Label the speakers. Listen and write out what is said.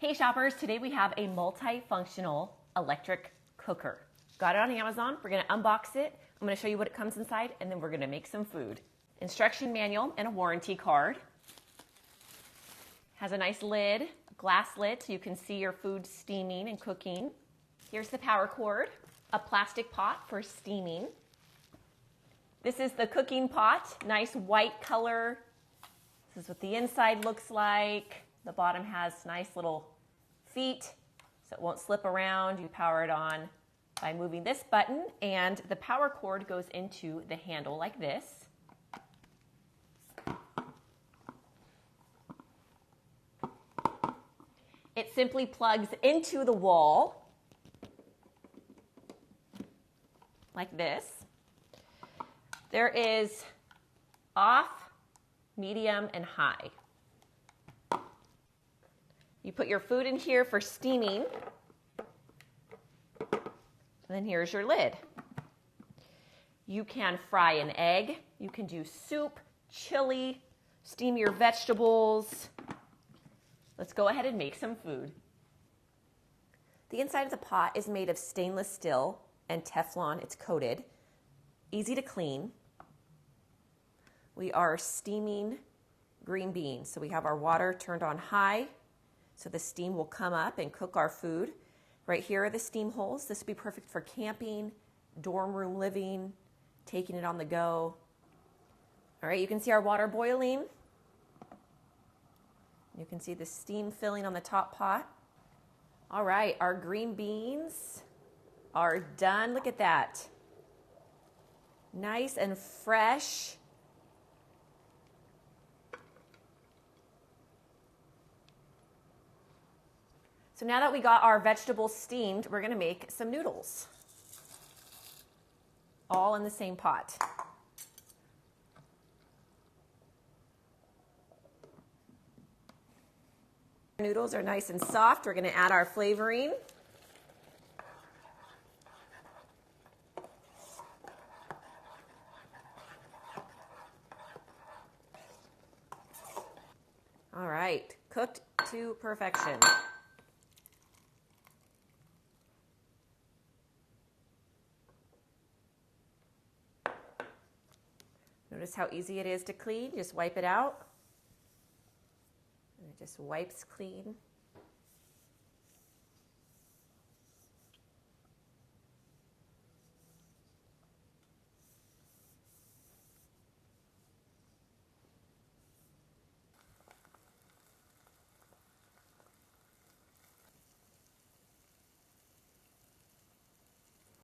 Speaker 1: Hey shoppers, today we have a multifunctional electric cooker. Got it on Amazon. We're going to unbox it. I'm going to show you what it comes inside, and then we're going to make some food. Instruction manual and a warranty card. Has a nice lid, glass lid, so you can see your food steaming and cooking. Here's the power cord, a plastic pot for steaming. This is the cooking pot, nice white color. This is what the inside looks like. The bottom has nice little feet, so it won't slip around. You power it on by moving this button, and the power cord goes into the handle like this. It simply plugs into the wall like this. There is off, medium, and high. You put your food in here for steaming, and then here's your lid. You can fry an egg, you can do soup, chili, steam your vegetables. Let's go ahead and make some food. The inside of the pot is made of stainless steel and Teflon. It's coated, easy to clean. We are steaming green beans. So we have our water turned on high, so the steam will come up and cook our food. Right here are the steam holes. This would be perfect for camping, dorm room living, taking it on the go. All right, you can see our water boiling. You can see the steam filling on the top pot. All right, our green beans are done. Look at that. Nice and fresh. So now that we got our vegetables steamed, we're going to make some noodles. All in the same pot. Noodles are nice and soft. We're going to add our flavoring. All right, cooked to perfection. Notice how easy it is to clean. Just wipe it out. And it just wipes clean.